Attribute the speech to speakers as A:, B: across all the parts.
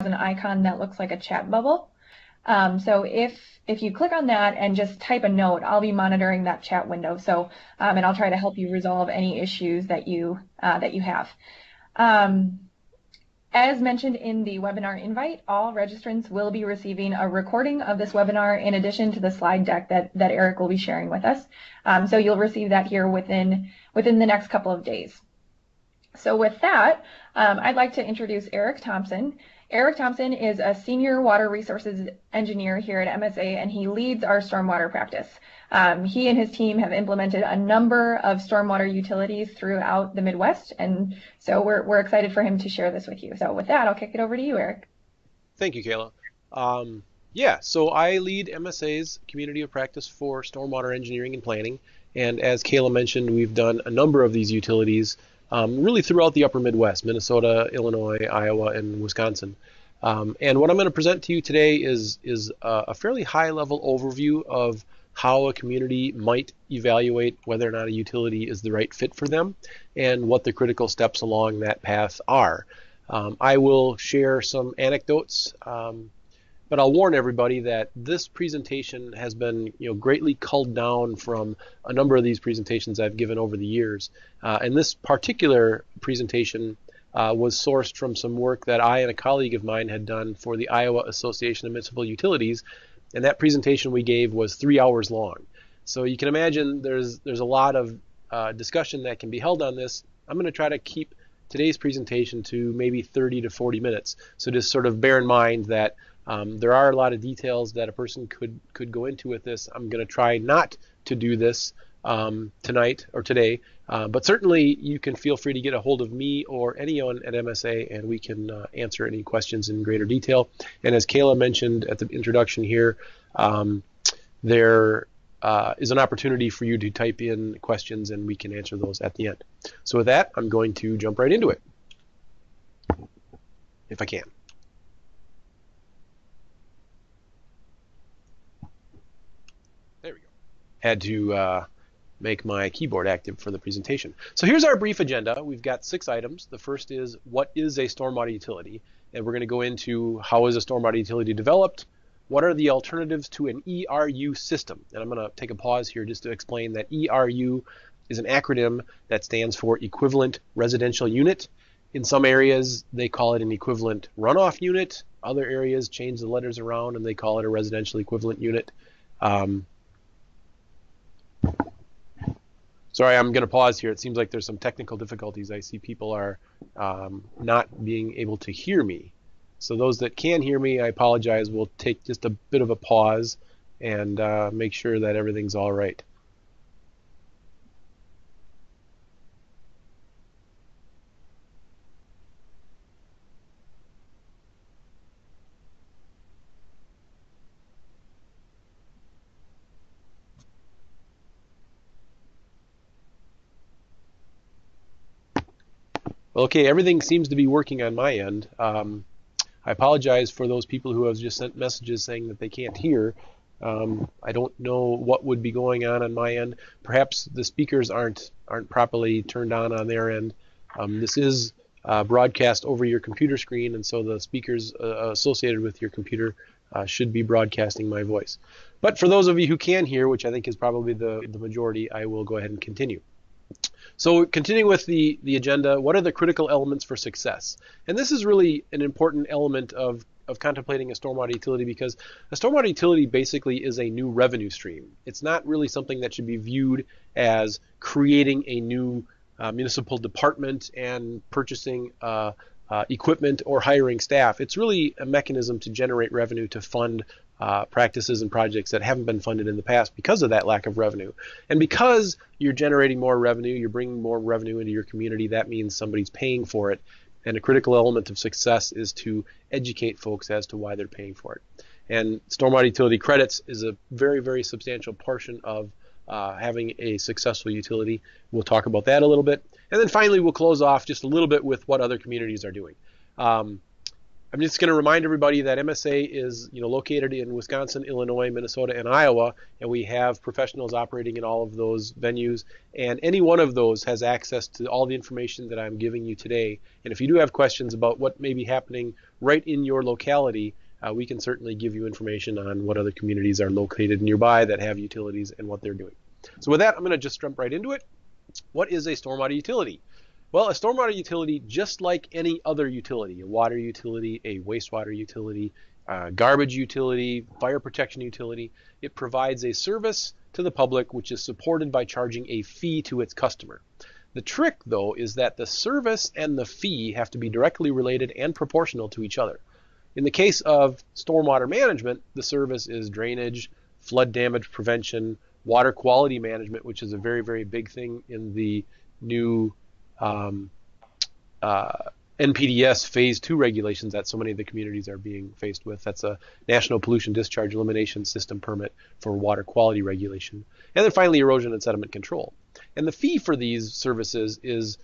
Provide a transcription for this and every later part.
A: an icon that looks like a chat bubble. So if you click on that and just type a note, I'll be monitoring that chat window. So and I'll try to help you resolve any issues that you have. As mentioned in the webinar invite, all registrants will be receiving a recording of this webinar in addition to the slide deck that Eric will be sharing with us. So you'll receive that here within the next couple of days. So with that, I'd like to introduce Eric Thompson. Eric Thompson is a senior water resources engineer here at MSA, and he leads our stormwater practice. He and his team have implemented a number of stormwater utilities throughout the Midwest, and so we're excited for him to share this with you. So with that, I'll kick it over to you, Eric.
B: Thank you, Kayla. So I lead MSA's community of practice for stormwater engineering and planning, and as Kayla mentioned, we've done a number of these utilities really throughout the upper Midwest, Minnesota, Illinois, Iowa, and Wisconsin. And what I'm going to present to you today is a fairly high-level overview of how a community might evaluate whether or not a utility is the right fit for them and what the critical steps along that path are. I will share some anecdotes, but I'll warn everybody that this presentation has been greatly culled down from a number of these presentations I've given over the years. And this particular presentation was sourced from some work that I and a colleague of mine had done for the Iowa Association of Municipal Utilities. And that presentation we gave was 3 hours long. So you can imagine there's a lot of discussion that can be held on this. I'm going to try to keep today's presentation to maybe 30 to 40 minutes. So just sort of bear in mind that there are a lot of details that a person could go into with this. I'm going to try not to do this tonight or today, but certainly you can feel free to get a hold of me or anyone at MSA, and we can answer any questions in greater detail. And as Kayla mentioned at the introduction here, there is an opportunity for you to type in questions, and we can answer those at the end. So with that, I'm going to jump right into it, if I can. There we go. Had to make my keyboard active for the presentation. So here's our brief agenda. We've got 6 items. The first is, what is a stormwater utility? And we're going to go into how is a stormwater utility developed? What are the alternatives to an ERU system? And I'm going to take a pause here just to explain that ERU is an acronym that stands for Equivalent Residential Unit. In some areas, they call it an equivalent runoff unit. Other areas change the letters around and they call it a residential equivalent unit. Sorry, I'm going to pause here. It seems like there's some technical difficulties. I see people are not being able to hear me. So those that can hear me, I apologize. We'll take just a bit of a pause and make sure that everything's all right. Okay, everything seems to be working on my end. I apologize for those people who have just sent messages saying that they can't hear. I don't know what would be going on my end. Perhaps the speakers aren't properly turned on their end. This is broadcast over your computer screen, and so the speakers associated with your computer should be broadcasting my voice. But for those of you who can hear, which I think is probably the majority, I will go ahead and continue. So continuing with the agenda, what are the critical elements for success? And this is really an important element of contemplating a stormwater utility, because a stormwater utility basically is a new revenue stream. It's not really something that should be viewed as creating a new municipal department and purchasing equipment or hiring staff. It's really a mechanism to generate revenue to fund practices and projects that haven't been funded in the past because of that lack of revenue. And because you're generating more revenue, you're bringing more revenue into your community, that means somebody's paying for it. And a critical element of success is to educate folks as to why they're paying for it. And stormwater utility credits is a very, very substantial portion of having a successful utility. We'll talk about that a little bit. And then finally, we'll close off just a little bit with what other communities are doing. I'm just going to remind everybody that MSA is, located in Wisconsin, Illinois, Minnesota, and Iowa, and we have professionals operating in all of those venues. And any one of those has access to all the information that I'm giving you today. And if you do have questions about what may be happening right in your locality, we can certainly give you information on what other communities are located nearby that have utilities and what they're doing. So with that, I'm going to just jump right into it. What is a stormwater utility? Well, a stormwater utility, just like any other utility, a water utility, a wastewater utility, a garbage utility, fire protection utility, it provides a service to the public which is supported by charging a fee to its customer. The trick, though, is that the service and the fee have to be directly related and proportional to each other. In the case of stormwater management, the service is drainage, flood damage prevention, water quality management, which is a very, very big thing in the new NPDES Phase 2 regulations that so many of the communities are being faced with. That's a National Pollution Discharge Elimination System permit for water quality regulation. And then finally, erosion and sediment control. And the fee for these services is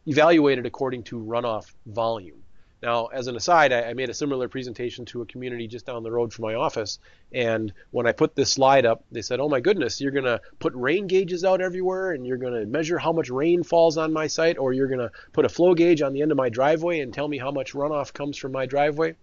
B: evaluated according to runoff volume. Now, as an aside, I made a similar presentation to a community just down the road from my office, and when I put this slide up, they said, oh my goodness, you're going to put rain gauges out everywhere, and you're going to measure how much rain falls on my site, or you're going to put a flow gauge on the end of my driveway and tell me how much runoff comes from my driveway?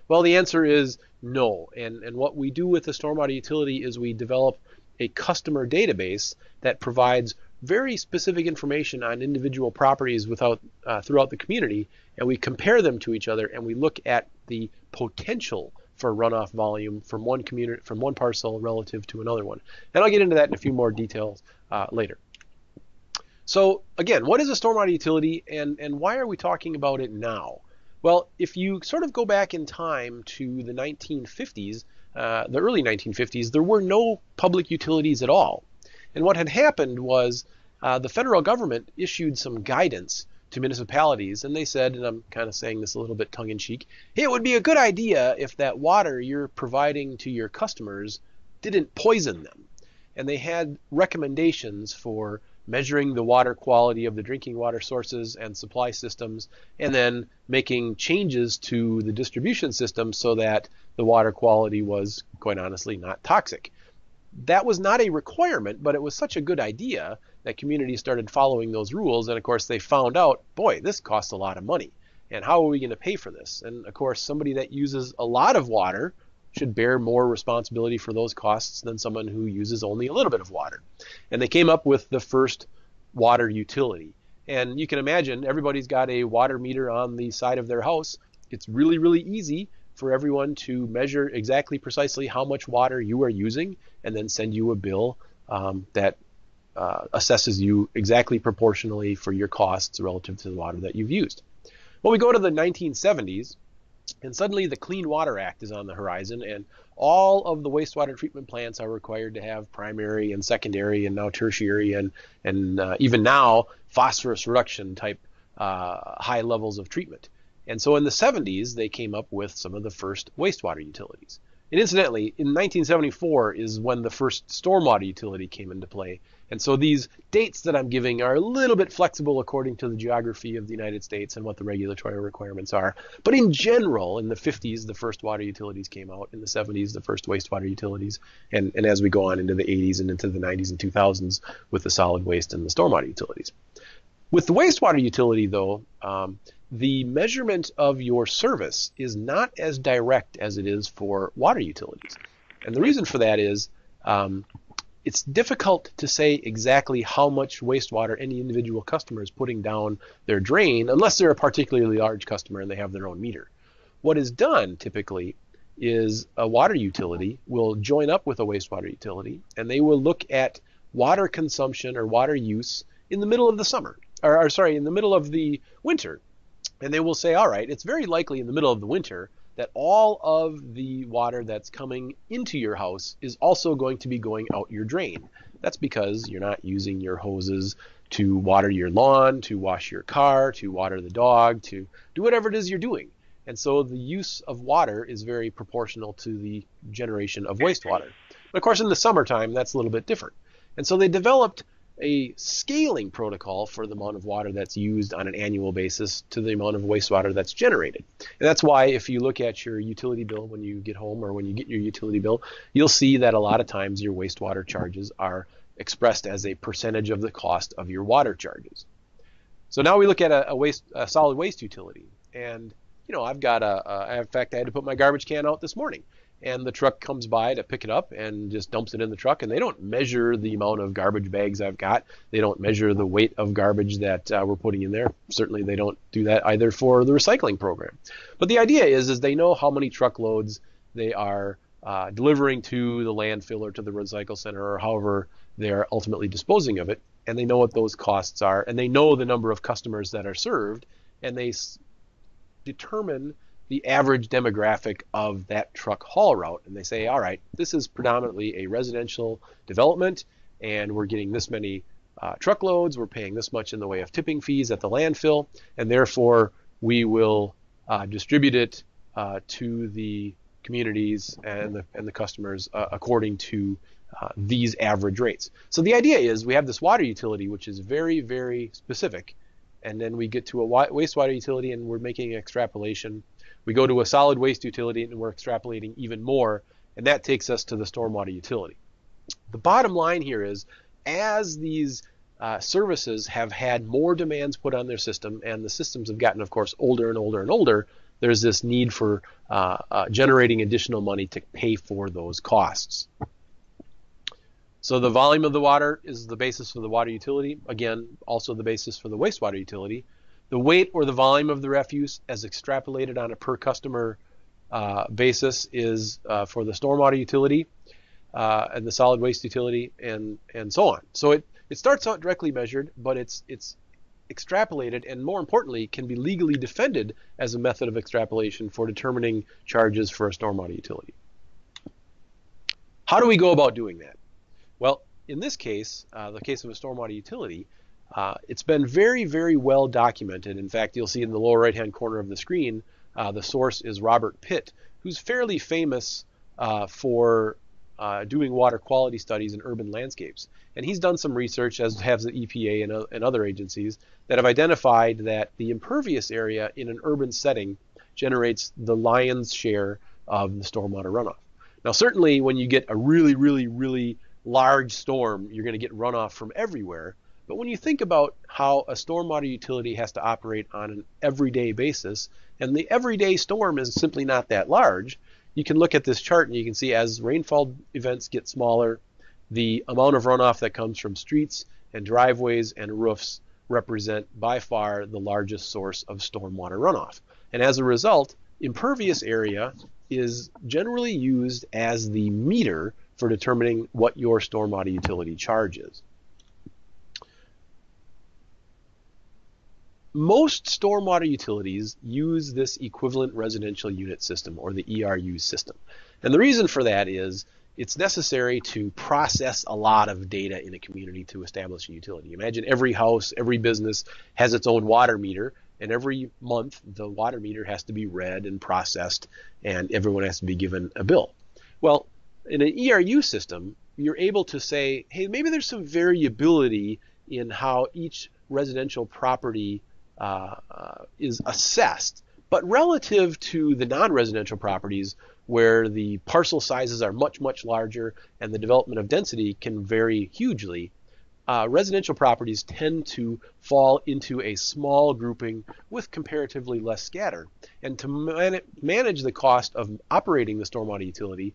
B: Well, the answer is no, and what we do with the stormwater utility is we develop a customer database that provides very specific information on individual properties throughout the community, and we compare them to each other, and we look at the potential for runoff volume from one parcel relative to another one. And I'll get into that in a few more details later. So again, what is a stormwater utility, and why are we talking about it now? Well, if you sort of go back in time to the 1950s, the early 1950s, there were no public utilities at all. And what had happened was the federal government issued some guidance to municipalities, and they said, and I'm kind of saying this a little bit tongue-in-cheek, hey, it would be a good idea if that water you're providing to your customers didn't poison them. And they had recommendations for measuring the water quality of the drinking water sources and supply systems, and then making changes to the distribution system so that the water quality was, quite honestly, not toxic. That was not a requirement, but it was such a good idea that communities started following those rules. And of course, they found out, boy, this costs a lot of money. And how are we going to pay for this? And of course, somebody that uses a lot of water should bear more responsibility for those costs than someone who uses only a little bit of water. And they came up with the first water utility. And you can imagine everybody's got a water meter on the side of their house. It's really, really easy for everyone to measure exactly precisely how much water you are using and then send you a bill that assesses you exactly proportionally for your costs relative to the water that you've used. Well, we go to the 1970s, and suddenly the Clean Water Act is on the horizon, and all of the wastewater treatment plants are required to have primary and secondary and now tertiary and even now phosphorus reduction type high levels of treatment. And so in the 70s, they came up with some of the first wastewater utilities. And incidentally, in 1974 is when the first stormwater utility came into play. And so these dates that I'm giving are a little bit flexible according to the geography of the United States and what the regulatory requirements are. But in general, in the 50s, the first water utilities came out. In the 70s, the first wastewater utilities. And as we go on into the 80s and into the 90s and 2000s with the solid waste and the stormwater utilities. With the wastewater utility, though, the measurement of your service is not as direct as it is for water utilities. And the reason for that is it's difficult to say exactly how much wastewater any individual customer is putting down their drain unless they're a particularly large customer and they have their own meter. What is done typically is a water utility will join up with a wastewater utility, and they will look at water consumption or water use in the middle of the summer, in the middle of the winter. And they will say, all right, it's very likely in the middle of the winter that all of the water that's coming into your house is also going to be going out your drain. That's because you're not using your hoses to water your lawn, to wash your car, to water the dog, to do whatever it is you're doing. And so the use of water is very proportional to the generation of wastewater. But of course, in the summertime, that's a little bit different. And so they developed a scaling protocol for the amount of water that's used on an annual basis to the amount of wastewater that's generated. And that's why if you look at your utility bill when you get home or when you get your utility bill, you'll see that a lot of times your wastewater charges are expressed as a percentage of the cost of your water charges. So now we look at a solid waste utility. And, I've got in fact, I had to put my garbage can out this morning. And the truck comes by to pick it up and just dumps it in the truck. And they don't measure the amount of garbage bags I've got. They don't measure the weight of garbage that we're putting in there. Certainly they don't do that either for the recycling program. But the idea is they know how many truckloads they are delivering to the landfill or to the recycle center or however they're ultimately disposing of it. And they know what those costs are. And they know the number of customers that are served. And they determine the average demographic of that truck haul route. And they say, all right, this is predominantly a residential development, and we're getting this many truckloads, we're paying this much in the way of tipping fees at the landfill, and therefore we will distribute it to the communities and the customers according to these average rates. So the idea is we have this water utility, which is very, very specific, and then we get to a wastewater utility and we're making an extrapolation. We go to a solid waste utility and we're extrapolating even more, and that takes us to the stormwater utility. The bottom line here is, as these services have had more demands put on their system, and the systems have gotten, of course, older and older and older, there's this need for generating additional money to pay for those costs. So the volume of the water is the basis for the water utility. Again, also the basis for the wastewater utility. The weight or the volume of the refuse as extrapolated on a per customer basis is for the stormwater utility and the solid waste utility and so on. So it starts out directly measured, but it's extrapolated and, more importantly, can be legally defended as a method of extrapolation for determining charges for a stormwater utility. How do we go about doing that? Well, in this case, the case of a stormwater utility, it's been very, very well documented. In fact, you'll see in the lower right-hand corner of the screen, the source is Robert Pitt, who's fairly famous for doing water quality studies in urban landscapes. And he's done some research, as have the EPA and other agencies, that have identified that the impervious area in an urban setting generates the lion's share of the stormwater runoff. Now, certainly when you get a really, really, really large storm, you're going to get runoff from everywhere. But when you think about how a stormwater utility has to operate on an everyday basis, and the everyday storm is simply not that large, you can look at this chart and you can see as rainfall events get smaller, the amount of runoff that comes from streets and driveways and roofs represent by far the largest source of stormwater runoff. And as a result, impervious area is generally used as the meter for determining what your stormwater utility charge is. Most stormwater utilities use this equivalent residential unit system, or the ERU system. And the reason for that is it's necessary to process a lot of data in a community to establish a utility. Imagine every house, every business has its own water meter, and every month the water meter has to be read and processed, and everyone has to be given a bill. Well, in an ERU system, you're able to say, hey, maybe there's some variability in how each residential property is assessed, but relative to the non-residential properties where the parcel sizes are much, much larger and the development of density can vary hugely, residential properties tend to fall into a small grouping with comparatively less scatter. And to manage the cost of operating the stormwater utility,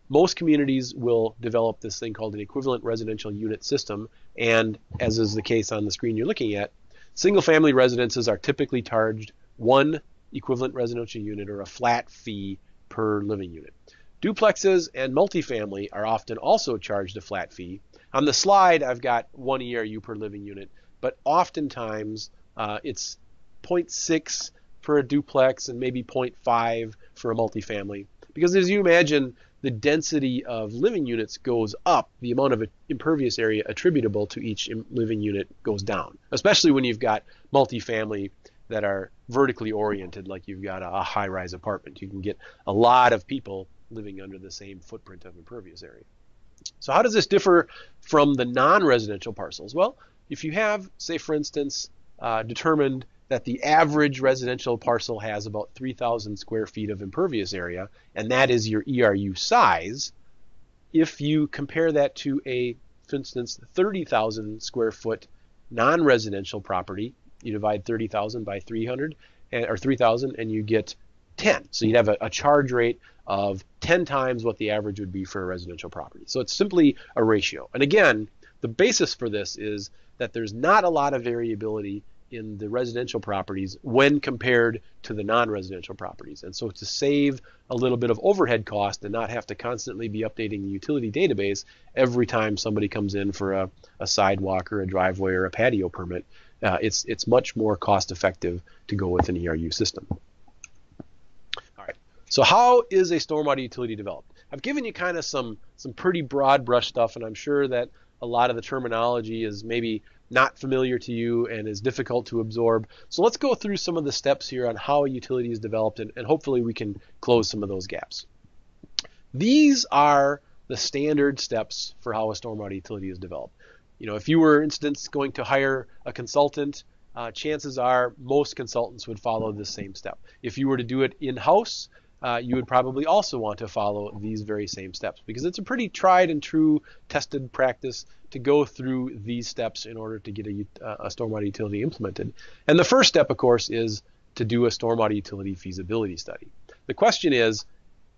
B: most communities will develop this thing called an equivalent residential unit system, and as is the case on the screen you're looking at, single-family residences are typically charged one equivalent residential unit or a flat fee per living unit. Duplexes and multifamily are often also charged a flat fee. On the slide, I've got 1 ERU per living unit, but oftentimes it's 0.6 for a duplex and maybe 0.5 for a multifamily. Because as you imagine, the density of living units goes up, the amount of impervious area attributable to each living unit goes down, especially when you've got multifamily that are vertically oriented, like you've got a high-rise apartment. You can get a lot of people living under the same footprint of impervious area. So how does this differ from the non-residential parcels? Well, if you have, say for instance, determined that the average residential parcel has about 3,000 square feet of impervious area, and that is your ERU size, if you compare that to a, for instance, 30,000 square foot non-residential property, you divide 30,000 by 300, or 3,000, and you get 10. So you'd have a charge rate of 10 times what the average would be for a residential property. So it's simply a ratio. And again, the basis for this is that there's not a lot of variability in the residential properties when compared to the non-residential properties. And so to save a little bit of overhead cost and not have to constantly be updating the utility database every time somebody comes in for a sidewalk or a driveway or a patio permit, it's much more cost effective to go with an ERU system. All right, so how is a stormwater utility developed? I've given you kind of some pretty broad brush stuff, and I'm sure that a lot of the terminology is maybe not familiar to you and is difficult to absorb. So let's go through some of the steps here on how a utility is developed, and hopefully we can close some of those gaps. These are the standard steps for how a stormwater utility is developed. You know, if you were, for instance, going to hire a consultant, chances are most consultants would follow this same step. If you were to do it in-house, you would probably also want to follow these very same steps, because it's a pretty tried and true tested practice to go through these steps in order to get a stormwater utility implemented. And the first step, of course, is to do a stormwater utility feasibility study. The question is,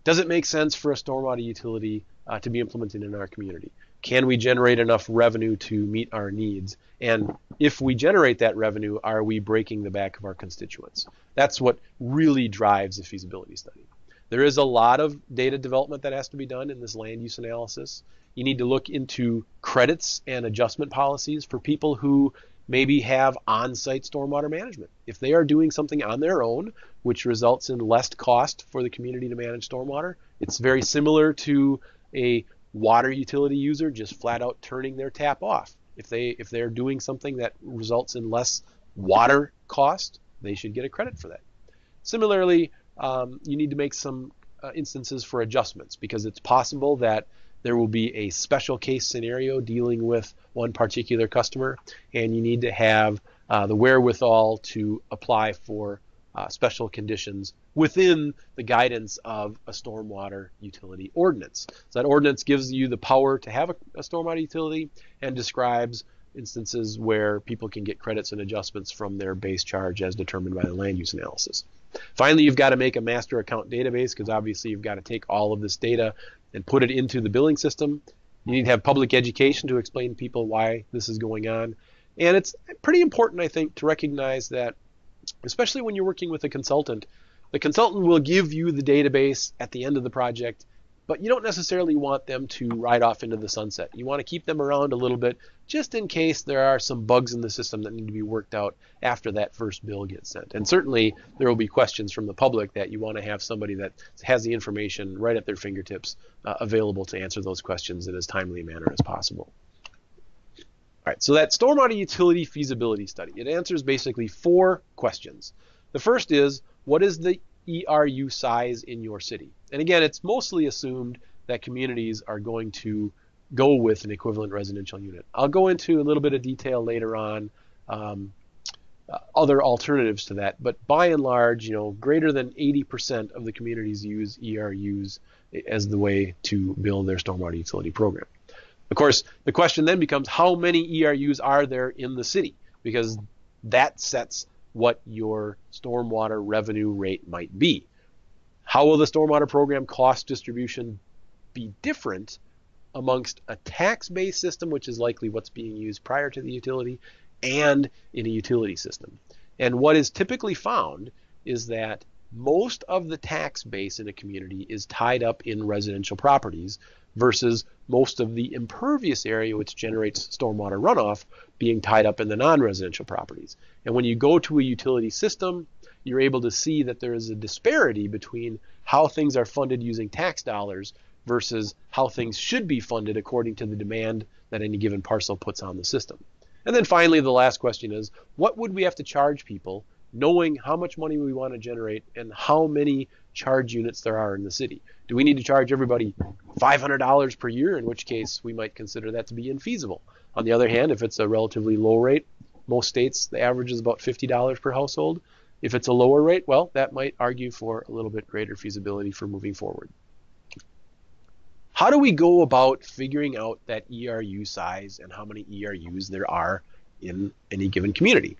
B: does it make sense for a stormwater utility to be implemented in our community? Can we generate enough revenue to meet our needs? And if we generate that revenue, are we breaking the back of our constituents? That's what really drives a feasibility study. There is a lot of data development that has to be done in this land use analysis. You need to look into credits and adjustment policies for people who maybe have on-site stormwater management. If they are doing something on their own, which results in less cost for the community to manage stormwater, it's very similar to a water utility user just flat out turning their tap off. If they're doing something that results in less water cost, they should get a credit for that. Similarly, you need to make some instances for adjustments, because it's possible that there will be a special case scenario dealing with one particular customer, and you need to have the wherewithal to apply for special conditions within the guidance of a stormwater utility ordinance. So that ordinance gives you the power to have a stormwater utility and describes instances where people can get credits and adjustments from their base charge as determined by the land use analysis. Finally, you've got to make a master account database, because obviously you've got to take all of this data and put it into the billing system. You need to have public education to explain to people why this is going on. And it's pretty important, I think, to recognize that, especially when you're working with a consultant, the consultant will give you the database at the end of the project, but you don't necessarily want them to ride off into the sunset. You want to keep them around a little bit, just in case there are some bugs in the system that need to be worked out after that first bill gets sent. And certainly there will be questions from the public that you want to have somebody that has the information right at their fingertips available to answer those questions in as timely a manner as possible. All right, so that stormwater utility feasibility study, it answers basically 4 questions. The first is, what is the ERU size in your city? And again, it's mostly assumed that communities are going to go with an equivalent residential unit. I'll go into a little bit of detail later on other alternatives to that, but by and large, you know, greater than 80% of the communities use ERUs as the way to build their stormwater utility program. Of course, the question then becomes, how many ERUs are there in the city? Because that sets what your stormwater revenue rate might be. How will the stormwater program cost distribution be different amongst a tax-based system, which is likely what's being used prior to the utility, and in a utility system? And what is typically found is that most of the tax base in a community is tied up in residential properties versus most of the impervious area, which generates stormwater runoff, being tied up in the non-residential properties. And when you go to a utility system, you're able to see that there is a disparity between how things are funded using tax dollars versus how things should be funded according to the demand that any given parcel puts on the system. And then finally, the last question is, what would we have to charge people knowing how much money we want to generate and how many charge units there are in the city. Do we need to charge everybody $500 per year, in which case we might consider that to be infeasible? On the other hand, if it's a relatively low rate, most states, the average is about $50 per household. If it's a lower rate, well, that might argue for a little bit greater feasibility for moving forward. How do we go about figuring out that ERU size and how many ERUs there are in any given community?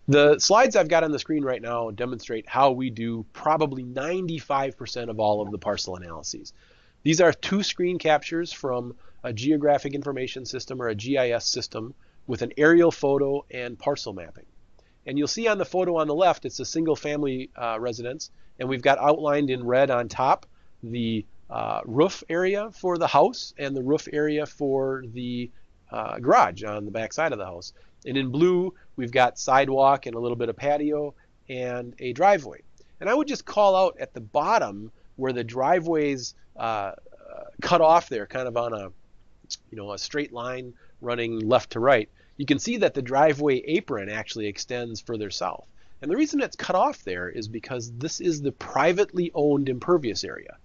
B: The slides I've got on the screen right now demonstrate how we do probably 95% of all of the parcel analyses. These are 2 screen captures from a geographic information system or a GIS system with an aerial photo and parcel mapping. And you'll see on the photo on the left, it's a single family residence, and we've got outlined in red on top the roof area for the house and the roof area for the garage on the back side of the house. And in blue, we've got sidewalk and a little bit of patio and a driveway. And I would just call out at the bottom where the driveway's cut off there, kind of on a straight line running left to right. You can see that the driveway apron actually extends further south. And the reason it's cut off there is because this is the privately owned impervious area.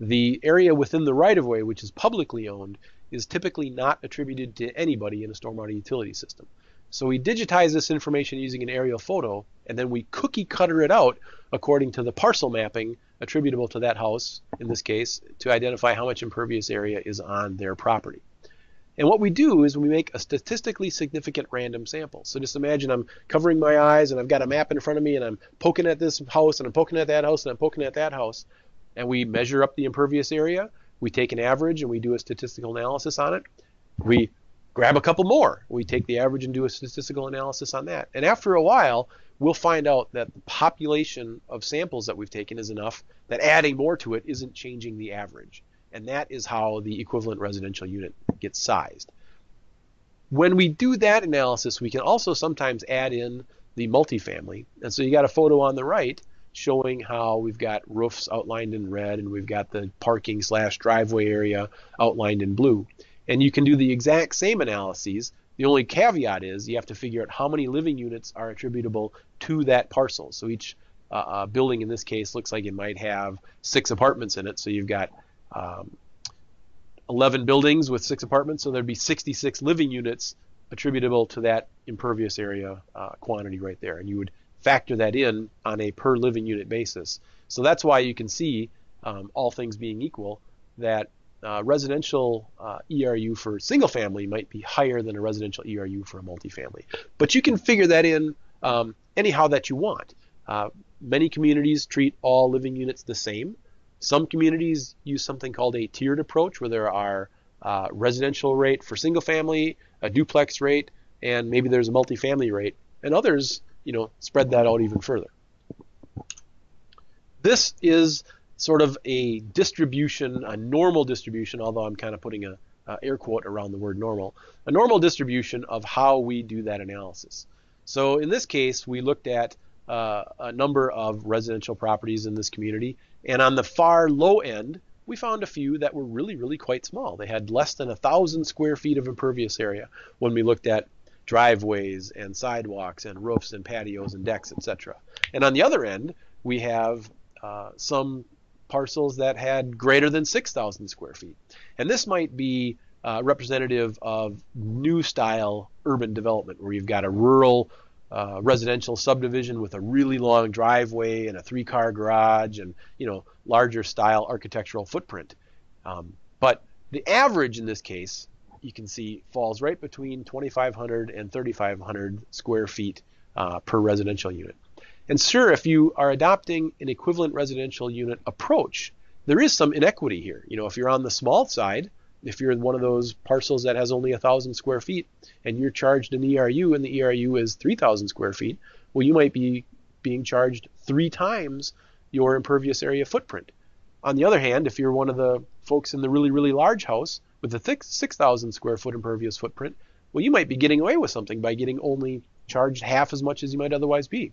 B: The area within the right-of-way, which is publicly owned, is typically not attributed to anybody in a stormwater utility system. So we digitize this information using an aerial photo, and then we cookie cutter it out according to the parcel mapping attributable to that house, in this case, to identify how much impervious area is on their property. And what we do is we make a statistically significant random sample. So just imagine I'm covering my eyes and I've got a map in front of me and I'm poking at this house and I'm poking at that house and I'm poking at that house. And we measure up the impervious area. We take an average and we do a statistical analysis on it. We grab a couple more. We take the average and do a statistical analysis on that. And after a while, we'll find out that the population of samples that we've taken is enough that adding more to it isn't changing the average. And that is how the equivalent residential unit gets sized. When we do that analysis, we can also sometimes add in the multifamily. And so you got a photo on the right showing how we've got roofs outlined in red and we've got the parking / driveway area outlined in blue. And you can do the exact same analyses. The only caveat is you have to figure out how many living units are attributable to that parcel. So each building in this case looks like it might have 6 apartments in it. So you've got 11 buildings with 6 apartments, so there'd be 66 living units attributable to that impervious area quantity right there. And you would factor that in on a per living unit basis. So that's why you can see, all things being equal, that residential ERU for single family might be higher than a residential ERU for a multifamily. But you can figure that in anyhow that you want. Many communities treat all living units the same. Some communities use something called a tiered approach, where there are residential rate for single family, a duplex rate, and maybe there's a multifamily rate. And others, spread that out even further. This is sort of a distribution, a normal distribution, although I'm kind of putting a air quote around the word normal, a normal distribution of how we do that analysis. So in this case, we looked at a number of residential properties in this community. And on the far low end, we found a few that were really, really quite small. They had less than 1,000 square feet of impervious area when we looked at driveways and sidewalks and roofs and patios and decks, etc. And on the other end, we have some parcels that had greater than 6,000 square feet. And this might be representative of new style urban development, where you've got a rural residential subdivision with a really long driveway and a 3-car garage and larger style architectural footprint. But the average in this case, you can see, falls right between 2,500 and 3,500 square feet per residential unit. And sure, if you are adopting an equivalent residential unit approach, there is some inequity here. If you're on the small side, if you're in one of those parcels that has only 1,000 square feet and you're charged an ERU and the ERU is 3,000 square feet, well, you might be being charged 3 times your impervious area footprint. On the other hand, if you're one of the folks in the really, really large house with a thick 6,000 square foot impervious footprint, well, you might be getting away with something by getting only charged half as much as you might otherwise be.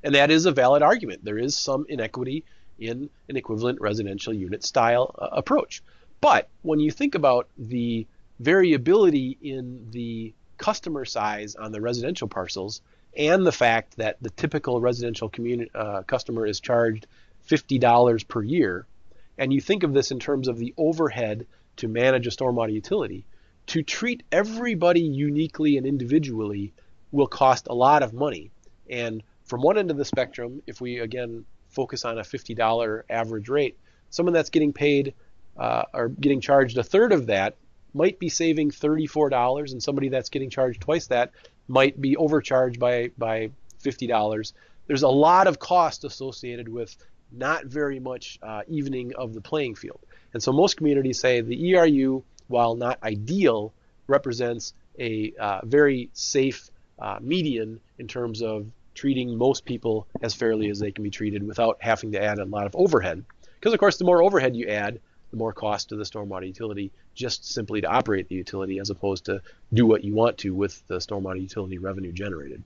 B: And that is a valid argument. There is some inequity in an equivalent residential unit style approach. But when you think about the variability in the customer size on the residential parcels and the fact that the typical residential customer is charged $50 per year, and you think of this in terms of the overhead to manage a stormwater utility, to treat everybody uniquely and individually will cost a lot of money. And from one end of the spectrum, if we again focus on a $50 average rate, someone that's getting paid or getting charged a third of that might be saving $34, and somebody that's getting charged twice that might be overcharged by $50. There's a lot of cost associated with not very much evening of the playing field. And so most communities say the ERU, while not ideal, represents a very safe median in terms of treating most people as fairly as they can be treated without having to add a lot of overhead. Because of course the more overhead you add, the more cost to the stormwater utility just simply to operate the utility, as opposed to do what you want to with the stormwater utility revenue generated.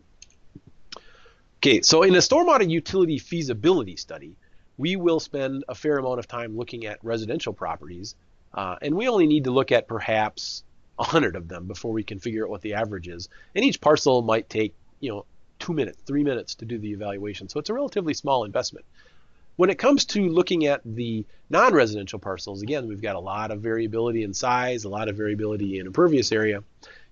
B: Okay, so in a stormwater utility feasibility study, we will spend a fair amount of time looking at residential properties, and we only need to look at perhaps 100 of them before we can figure out what the average is. And each parcel might take, 2 minutes, 3 minutes to do the evaluation, so it's a relatively small investment. When it comes to looking at the non-residential parcels, again, we've got a lot of variability in size, a lot of variability in impervious area.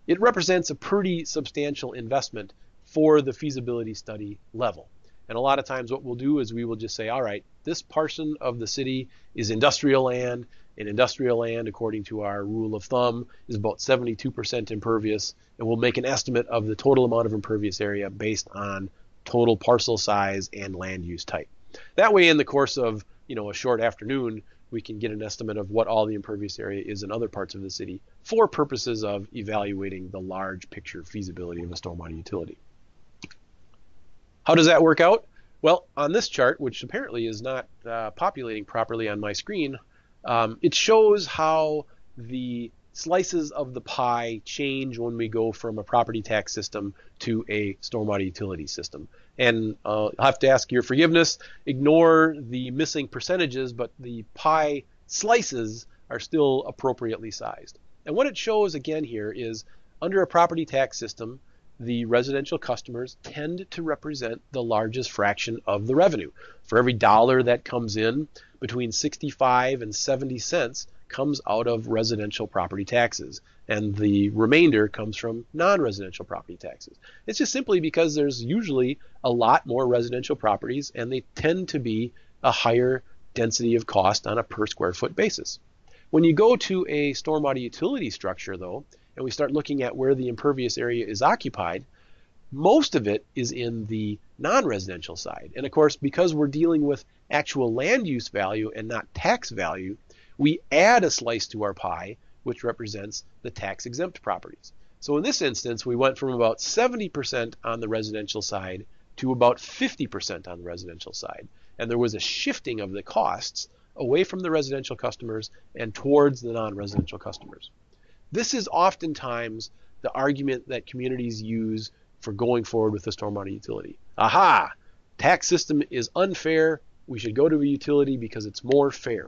B: It represents a pretty substantial investment for the feasibility study level. And a lot of times what we'll do is we will just say, all right, this portion of the city is industrial land, and industrial land, according to our rule of thumb, is about 72% impervious, and we'll make an estimate of the total amount of impervious area based on total parcel size and land use type. That way, in the course of a short afternoon, we can get an estimate of what all the impervious area is in other parts of the city for purposes of evaluating the large picture feasibility of a stormwater utility. How does that work out? Well, on this chart, which apparently is not populating properly on my screen, it shows how the slices of the pie change when we go from a property tax system to a stormwater utility system. And I'll have to ask your forgiveness, ignore the missing percentages, but the pie slices are still appropriately sized. And what it shows again here is under a property tax system, the residential customers tend to represent the largest fraction of the revenue. For every dollar that comes in, between 65 and 70 cents comes out of residential property taxes, and the remainder comes from non-residential property taxes. It's just simply because there's usually a lot more residential properties, and they tend to be a higher density of cost on a per square foot basis. When you go to a stormwater utility structure, though, and we start looking at where the impervious area is occupied, most of it is in the non-residential side. And of course, because we're dealing with actual land use value and not tax value, we add a slice to our pie, which represents the tax exempt properties. So in this instance, we went from about 70% on the residential side to about 50% on the residential side. And there was a shifting of the costs away from the residential customers and towards the non-residential customers. This is oftentimes the argument that communities use for going forward with the stormwater utility. Aha! Tax system is unfair. We should go to a utility because it's more fair.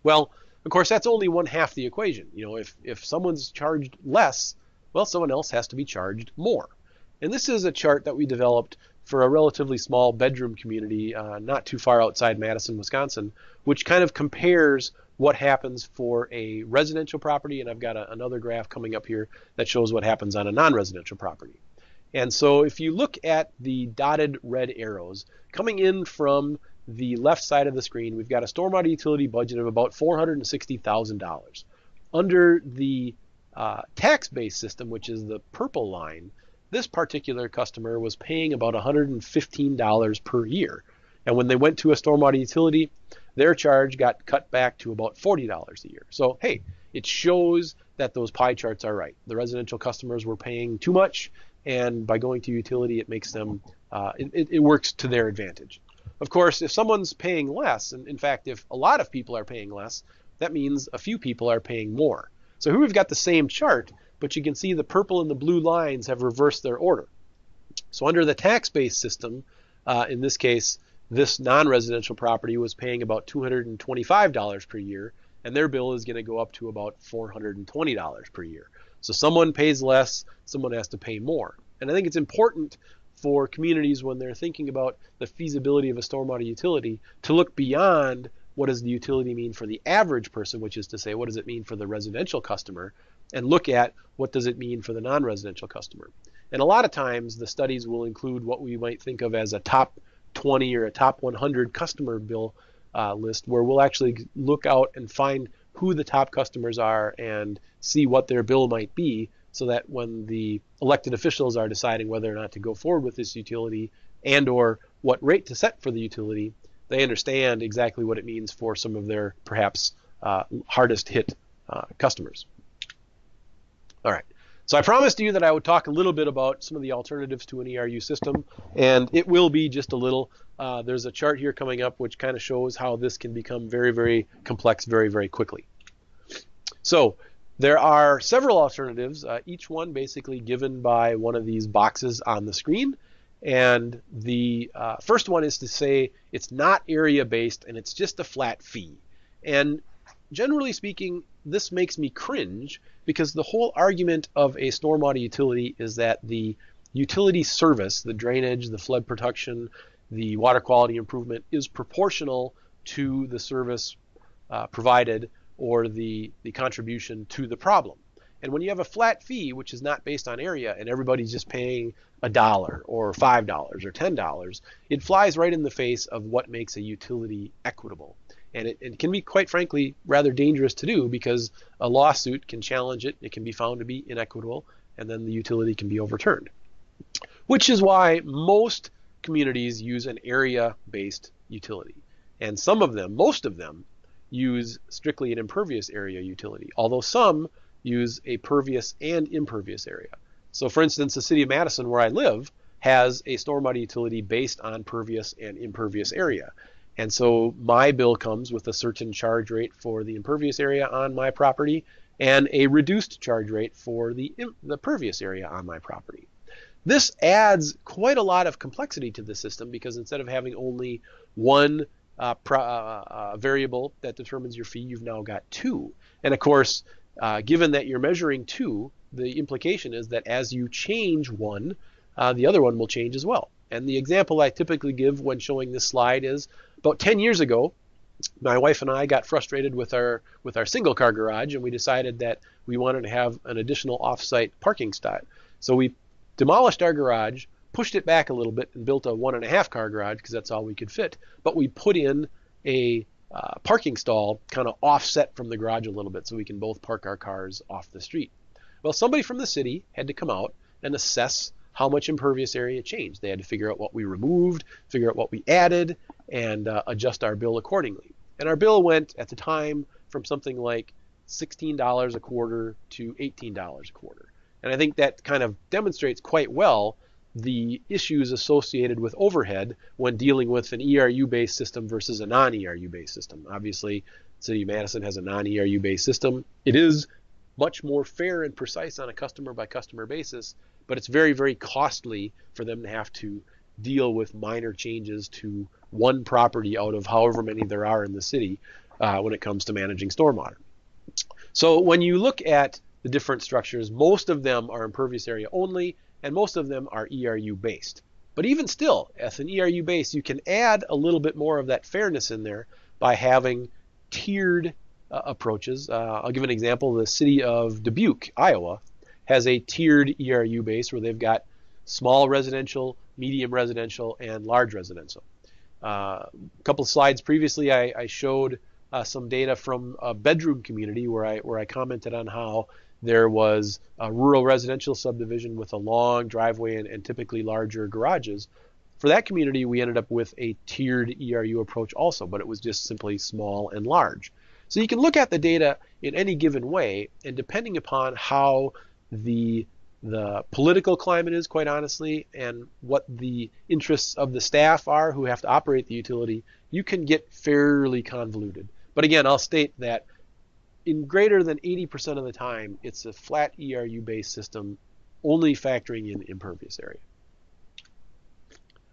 B: Well, of course, that's only one half the equation. If someone's charged less, well, someone else has to be charged more. And this is a chart that we developed for a relatively small bedroom community not too far outside Madison, Wisconsin, which kind of compares what happens for a residential property, and I've got another graph coming up here that shows what happens on a non-residential property. And so if you look at the dotted red arrows, coming in from the left side of the screen, we've got a stormwater utility budget of about $460,000. Under the tax-based system, which is the purple line, this particular customer was paying about $115 per year. And when they went to a stormwater utility, their charge got cut back to about $40 a year. So, hey, it shows that those pie charts are right. The residential customers were paying too much, and by going to utility, it makes them, it works to their advantage. Of course, if someone's paying less, and in fact, if a lot of people are paying less, that means a few people are paying more. So here we've got the same chart, but you can see the purple and the blue lines have reversed their order. So under the tax-based system, in this case, this non-residential property was paying about $225 per year, and their bill is going to go up to about $420 per year. So someone pays less, someone has to pay more. And I think it's important for communities when they're thinking about the feasibility of a stormwater utility to look beyond what does the utility mean for the average person, which is to say, what does it mean for the residential customer, and look at what does it mean for the non-residential customer. And a lot of times the studies will include what we might think of as a top 20 or a top 100 customer bill list, where we'll actually look out and find who the top customers are and see what their bill might be, so that when the elected officials are deciding whether or not to go forward with this utility and or what rate to set for the utility, they understand exactly what it means for some of their perhaps hardest hit customers. All right. So I promised you that I would talk a little bit about some of the alternatives to an ERU system, and it will be just a little. There's a chart here coming up which kind of shows how this can become very, very complex very, very quickly. So there are several alternatives, each one basically given by one of these boxes on the screen. And the first one is to say it's not area-based and it's just a flat fee. And generally speaking, this makes me cringe, because the whole argument of a stormwater utility is that the utility service, the drainage, the flood protection, the water quality improvement, is proportional to the service provided or the contribution to the problem. And when you have a flat fee, which is not based on area, and everybody's just paying $1 or $5 or $10, it flies right in the face of what makes a utility equitable. And it can be, quite frankly, rather dangerous to do, because a lawsuit can challenge it. It can be found to be inequitable, and then the utility can be overturned. Which is why most communities use an area-based utility. And some of them, most of them, use strictly an impervious area utility, although some use a pervious and impervious area. So for instance, the city of Madison, where I live, has a stormwater utility based on pervious and impervious area. And so my bill comes with a certain charge rate for the impervious area on my property and a reduced charge rate for the pervious area on my property. This adds quite a lot of complexity to the system, because instead of having only one variable that determines your fee, you've now got two. And of course, given that you're measuring two, the implication is that as you change one, the other one will change as well. And the example I typically give when showing this slide is about 10 years ago, my wife and I got frustrated with our single car garage, and we decided that we wanted to have an additional off-site parking spot. So we demolished our garage, pushed it back a little bit, and built a 1.5 car garage, because that's all we could fit. But we put in a parking stall kind of offset from the garage a little bit, so we can both park our cars off the street. Well, somebody from the city had to come out and assess how much impervious area changed. They had to figure out what we removed, figure out what we added, and adjust our bill accordingly. And our bill went, at the time, from something like $16 a quarter to $18 a quarter. And I think that kind of demonstrates quite well the issues associated with overhead when dealing with an ERU-based system versus a non-ERU-based system. Obviously, the City of Madison has a non-ERU-based system. It is much more fair and precise on a customer-by-customer basis, but it's very, very costly for them to have to deal with minor changes to one property out of however many there are in the city when it comes to managing stormwater. So when you look at the different structures, most of them are impervious area only, and most of them are ERU based. But even still, as an ERU base, you can add a little bit more of that fairness in there by having tiered approaches. I'll give an example. The city of Dubuque, Iowa, has a tiered ERU base where they've got small residential, medium residential, and large residential. A couple of slides previously, I showed some data from a bedroom community where I commented on how there was a rural residential subdivision with a long driveway and typically larger garages. For that community, we ended up with a tiered ERU approach also, but it was just simply small and large. So you can look at the data in any given way, and depending upon how the political climate is, quite honestly, and what the interests of the staff are who have to operate the utility, you can get fairly convoluted. But again, I'll state that in greater than 80% of the time, it's a flat ERU-based system, only factoring in impervious area.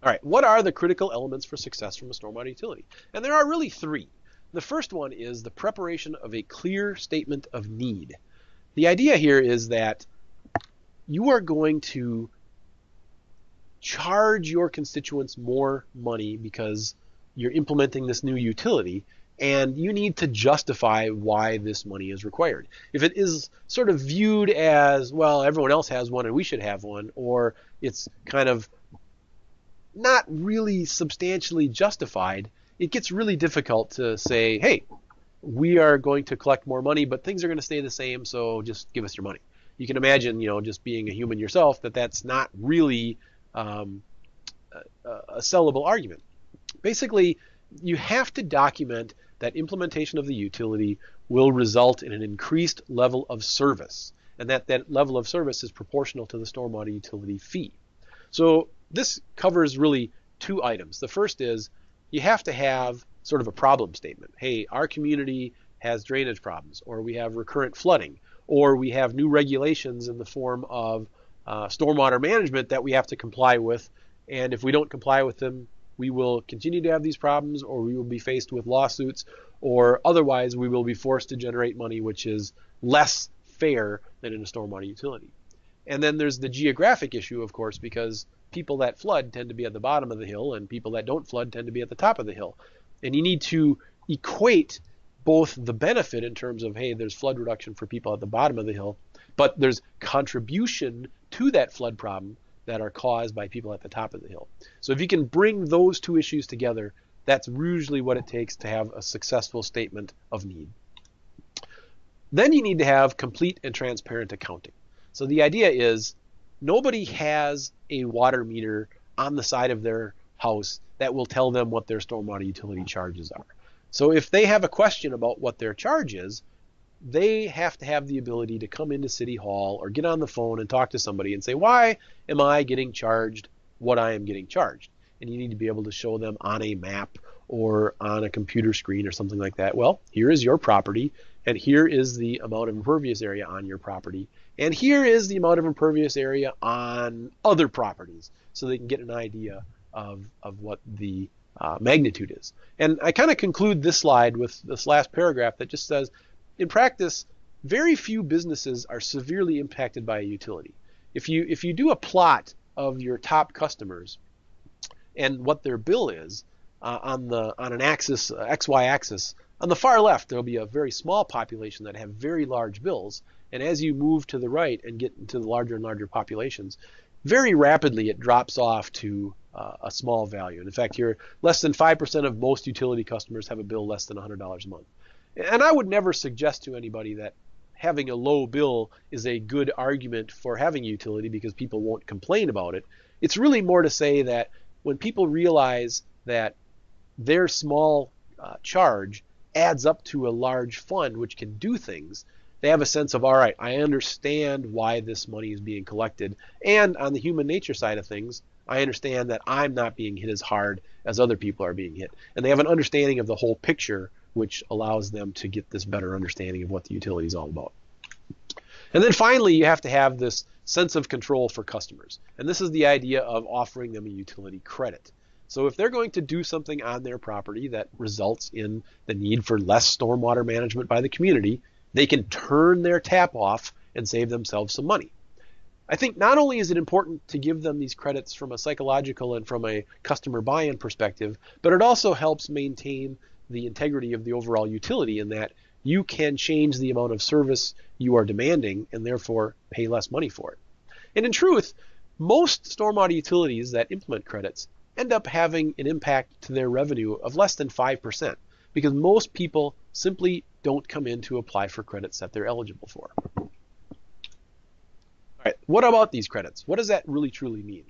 B: All right, what are the critical elements for success from a stormwater utility? And there are really three. The first one is the preparation of a clear statement of need. The idea here is that you are going to charge your constituents more money because you're implementing this new utility, and you need to justify why this money is required. If it is sort of viewed as, well, everyone else has one and we should have one, or it's kind of not really substantially justified, it gets really difficult to say, hey, we are going to collect more money, but things are going to stay the same, so just give us your money. You can imagine, just being a human yourself, that's not really a sellable argument. Basically, you have to document that implementation of the utility will result in an increased level of service, and that level of service is proportional to the stormwater utility fee. So this covers really two items. The first is you have to have sort of a problem statement. Hey, our community has drainage problems, or we have recurrent flooding, or we have new regulations in the form of stormwater management that we have to comply with, and if we don't comply with them, we will continue to have these problems, or we will be faced with lawsuits, or otherwise we will be forced to generate money which is less fair than in a stormwater utility. And then there's the geographic issue, of course, because people that flood tend to be at the bottom of the hill, and people that don't flood tend to be at the top of the hill. And you need to equate both the benefit in terms of, hey, there's flood reduction for people at the bottom of the hill, but there's contribution to that flood problem that are caused by people at the top of the hill. So if you can bring those two issues together, that's usually what it takes to have a successful statement of need. Then you need to have complete and transparent accounting. So the idea is nobody has a water meter on the side of their house that will tell them what their stormwater utility charges are. So if they have a question about what their charge is, they have to have the ability to come into City Hall or get on the phone and talk to somebody and say, why am I getting charged what I am getting charged? And you need to be able to show them on a map or on a computer screen or something like that. Well, here is your property, and here is the amount of impervious area on your property, and here is the amount of impervious area on other properties, so they can get an idea of what the magnitude is. And I kind of conclude this slide with this last paragraph that just says, in practice, very few businesses are severely impacted by a utility. If you do a plot of your top customers and what their bill is on an axis, XY axis, on the far left there'll be a very small population that have very large bills, and as you move to the right and get into the larger and larger populations, very rapidly it drops off to a small value. And in fact, here less than 5% of most utility customers have a bill less than $100 a month. And I would never suggest to anybody that having a low bill is a good argument for having a utility because people won't complain about it. It's really more to say that when people realize that their small charge adds up to a large fund which can do things, they have a sense of, all right, I understand why this money is being collected. And on the human nature side of things, I understand that I'm not being hit as hard as other people are being hit. And they have an understanding of the whole picture, which allows them to get this better understanding of what the utility is all about. And then finally, you have to have this sense of control for customers. And this is the idea of offering them a utility credit. So if they're going to do something on their property that results in the need for less stormwater management by the community, they can turn their tap off and save themselves some money. I think not only is it important to give them these credits from a psychological and from a customer buy-in perspective, but it also helps maintain the integrity of the overall utility in that you can change the amount of service you are demanding and therefore pay less money for it. And in truth, most stormwater utilities that implement credits end up having an impact to their revenue of less than 5% because most people simply don't come in to apply for credits that they're eligible for. All right, what about these credits? What does that really truly mean?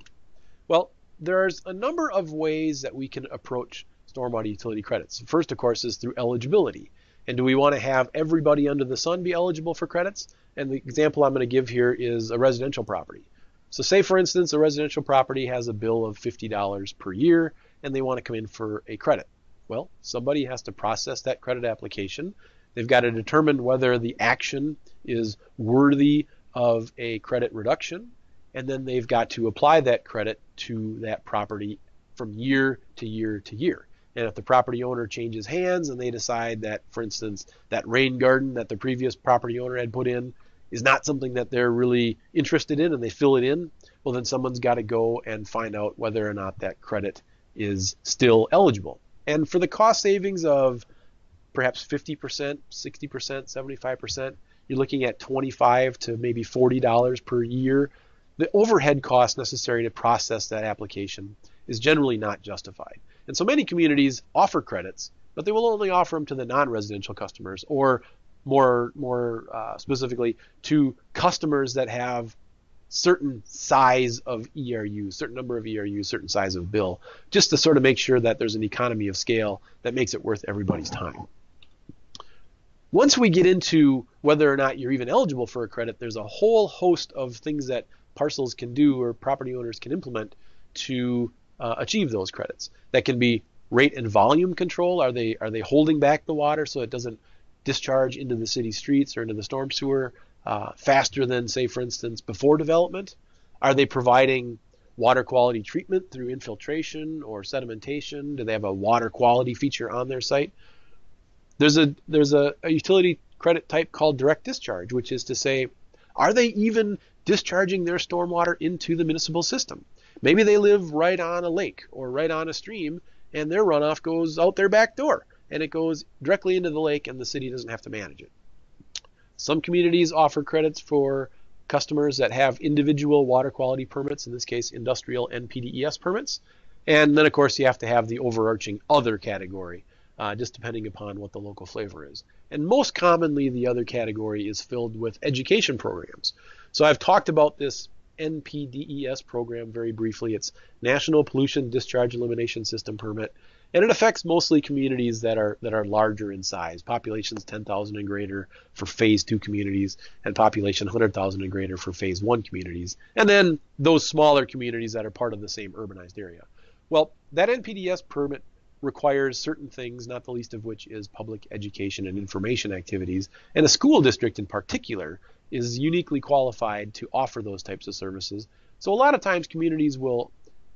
B: Well, there's a number of ways that we can approach stormwater utility credits. First, of course, is through eligibility. And do we want to have everybody under the sun be eligible for credits? And the example I'm going to give here is a residential property. So say, for instance, a residential property has a bill of $50 per year, and they want to come in for a credit. Well, somebody has to process that credit application. They've got to determine whether the action is worthy of a credit reduction, and then they've got to apply that credit to that property from year to year to year. And if the property owner changes hands and they decide that, for instance, that rain garden that the previous property owner had put in is not something that they're really interested in and they fill it in, well, then someone's got to go and find out whether or not that credit is still eligible. And for the cost savings of perhaps 50%, 60%, 75%, you're looking at $25 to maybe $40 per year. The overhead cost necessary to process that application is generally not justified. And so many communities offer credits, but they will only offer them to the non-residential customers, or more specifically to customers that have certain size of ERUs, certain number of ERUs, certain size of bill, just to sort of make sure that there's an economy of scale that makes it worth everybody's time. Once we get into whether or not you're even eligible for a credit, there's a whole host of things that parcels can do or property owners can implement to achieve those credits. That can be rate and volume control. Are they holding back the water so it doesn't discharge into the city streets or into the storm sewer faster than, say, for instance, before development? Are they providing water quality treatment through infiltration or sedimentation? Do they have a water quality feature on their site? There's a utility credit type called direct discharge, which is to say, are they even discharging their stormwater into the municipal system? Maybe they live right on a lake or right on a stream, and their runoff goes out their back door, and it goes directly into the lake, and the city doesn't have to manage it. Some communities offer credits for customers that have individual water quality permits, in this case, industrial NPDES permits. And then, of course, you have to have the overarching other category, just depending upon what the local flavor is. And most commonly, the other category is filled with education programs. So I've talked about this NPDES program very briefly. It's National Pollution Discharge Elimination System Permit, and it affects mostly communities that are larger in size, populations 10,000 and greater for phase 2 communities, and population 100,000 and greater for phase 1 communities, and then those smaller communities that are part of the same urbanized area. Well, that NPDES permit requires certain things, not the least of which is public education and information activities, and a school district in particular is uniquely qualified to offer those types of services. So a lot of times communities will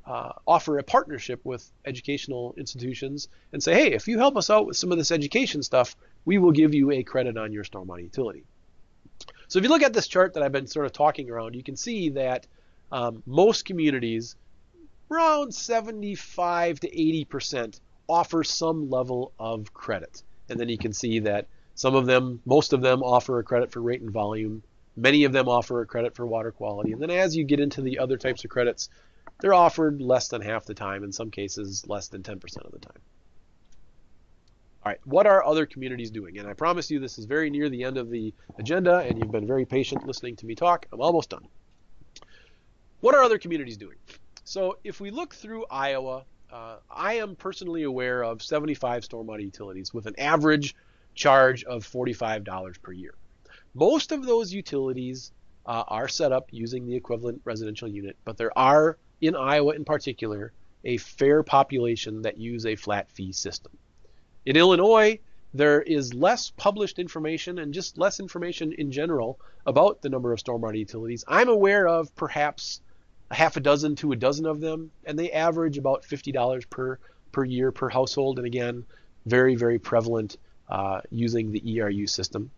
B: offer a partnership with educational institutions and say, hey, if you help us out with some of this education stuff, we will give you a credit on your stormwater utility. So if you look at this chart that I've been sort of talking around, you can see that most communities, around 75 to 80%, offer some level of credit. And then you can see that some of them, most of them offer a credit for rate and volume. Many of them offer a credit for water quality. And then as you get into the other types of credits, they're offered less than half the time, in some cases less than 10% of the time. All right, what are other communities doing? And I promise you this is very near the end of the agenda, and you've been very patient listening to me talk. I'm almost done. What are other communities doing? So if we look through Iowa, I am personally aware of 75 stormwater utilities with an average charge of $45 per year. Most of those utilities are set up using the equivalent residential unit, but there are, in Iowa in particular, a fair population that use a flat fee system. In Illinois, there is less published information and just less information in general about the number of stormwater utilities. I'm aware of perhaps a half a dozen to a dozen of them, and they average about $50 per year per household, and again, very, very prevalent using the ERU system.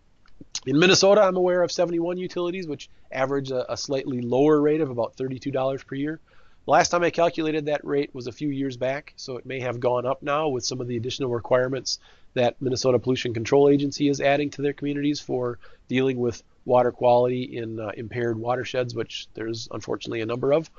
B: In Minnesota, I'm aware of 71 utilities, which average a slightly lower rate of about $32 per year. Last time I calculated that rate was a few years back, so it may have gone up now with some of the additional requirements that Minnesota Pollution Control Agency is adding to their communities for dealing with water quality in impaired watersheds, which there's unfortunately a number of.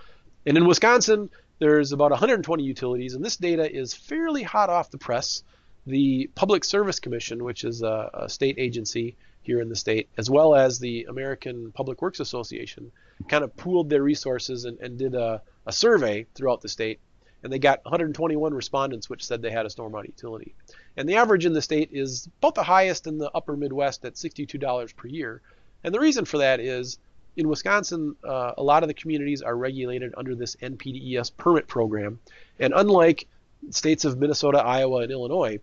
B: And in Wisconsin, there's about 120 utilities, and this data is fairly hot off the press. The Public Service Commission, which is a state agency here in the state, as well as the American Public Works Association, kind of pooled their resources and did a survey throughout the state, and they got 121 respondents which said they had a stormwater utility. And the average in the state is about the highest in the upper Midwest at $62 per year. And the reason for that is in Wisconsin, a lot of the communities are regulated under this NPDES permit program, and unlike states of Minnesota, Iowa, and Illinois,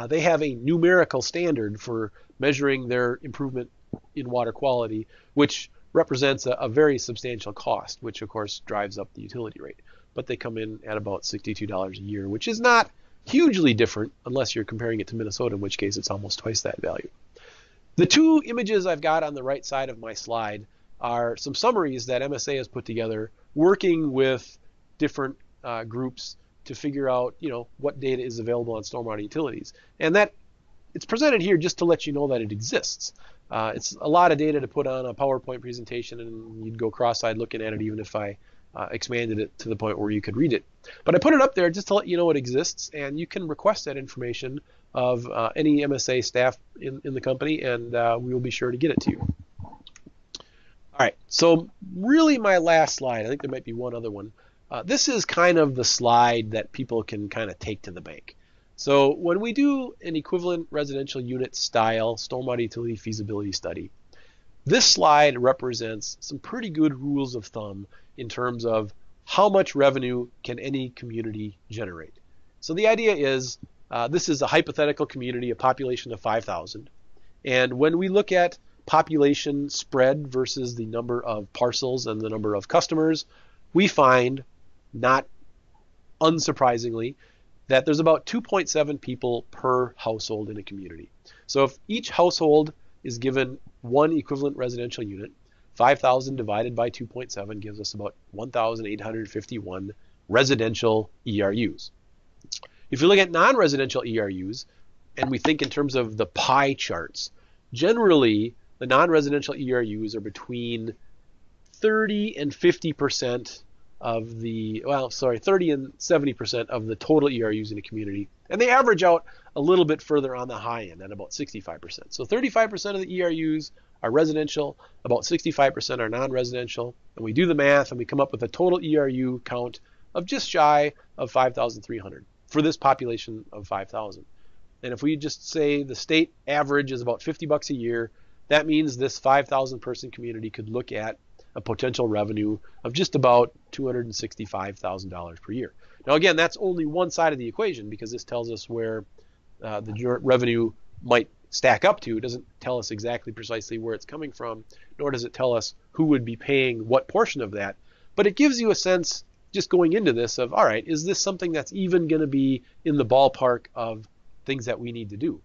B: they have a numerical standard for measuring their improvement in water quality, which represents a very substantial cost, which of course drives up the utility rate. But they come in at about $62 a year, which is not hugely different unless you're comparing it to Minnesota, in which case it's almost twice that value. The two images I've got on the right side of my slide are some summaries that MSA has put together working with different groups to figure out, what data is available on stormwater utilities. And that it's presented here just to let you know that it exists. It's a lot of data to put on a PowerPoint presentation, and you'd go cross-eyed looking at it even if I expanded it to the point where you could read it. But I put it up there just to let you know it exists, and you can request that information of any MSA staff in the company, and we will be sure to get it to you. All right, so really my last slide, I think there might be one other one. This is kind of the slide that people can kind of take to the bank. So when we do an equivalent residential unit style stormwater utility feasibility study, this slide represents some pretty good rules of thumb in terms of how much revenue can any community generate. So the idea is this is a hypothetical community, a population of 5,000. And when we look at population spread versus the number of parcels and the number of customers, we find, not unsurprisingly, that there's about 2.7 people per household in a community. So if each household is given one equivalent residential unit, 5,000 divided by 2.7 gives us about 1,851 residential ERUs. If you look at non-residential ERUs, and we think in terms of the pie charts, generally the non-residential ERUs are between 30 and 50% of the, 30 and 70% of the total ERUs in a community. And they average out a little bit further on the high end at about 65%. So 35% of the ERUs are residential, about 65% are non-residential. And we do the math and we come up with a total ERU count of just shy of 5,300 for this population of 5,000. And if we just say the state average is about $50 a year, that means this 5,000 person community could look at a potential revenue of just about $265,000 per year. Now again, that's only one side of the equation because this tells us where the revenue might stack up to. It doesn't tell us exactly precisely where it's coming from, nor does it tell us who would be paying what portion of that. But it gives you a sense just going into this of, all right, is this something that's even going to be in the ballpark of things that we need to do?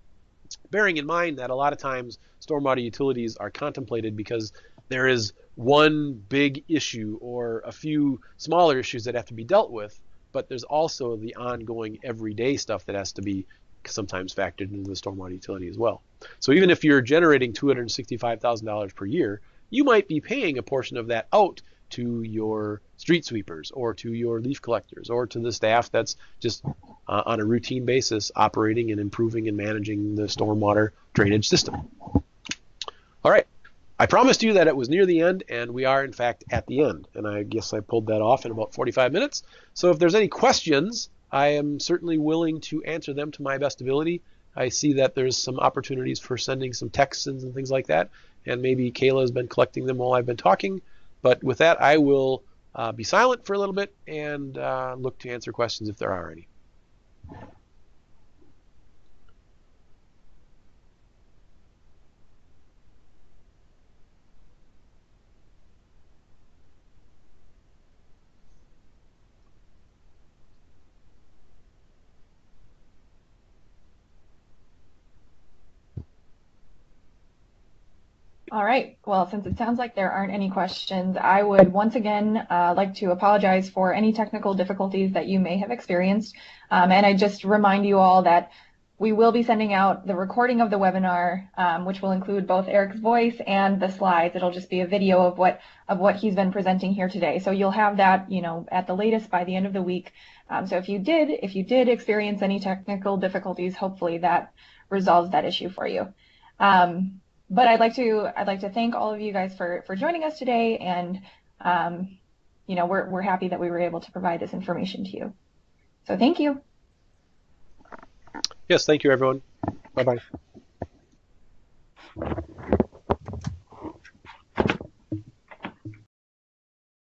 B: Bearing in mind that a lot of times stormwater utilities are contemplated because there is one big issue or a few smaller issues that have to be dealt with, but there's also the ongoing everyday stuff that has to be sometimes factored into the stormwater utility as well. So even if you're generating $265,000 per year, you might be paying a portion of that out to your street sweepers or to your leaf collectors or to the staff that's just on a routine basis operating and improving and managing the stormwater drainage system. All right. I promised you that it was near the end, and we are in fact at the end. And I guess I pulled that off in about 45 minutes. So if there's any questions, I am certainly willing to answer them to my best ability. I see that there's some opportunities for sending some texts and things like that. And maybe Kayla has been collecting them while I've been talking. But with that, I will be silent for a little bit and look to answer questions if there are any.
A: All right. Well, since it sounds like there aren't any questions, I would once again like to apologize for any technical difficulties that you may have experienced. And I just remind you all that we will be sending out the recording of the webinar, which will include both Eric's voice and the slides. It'll just be a video of what he's been presenting here today. So you'll have that, at the latest by the end of the week. So if you did experience any technical difficulties, hopefully that resolves that issue for you. But I'd like to thank all of you guys for joining us today, and we're happy that we were able to provide this information to you. So thank you.
B: Yes, thank you, everyone. Bye-bye.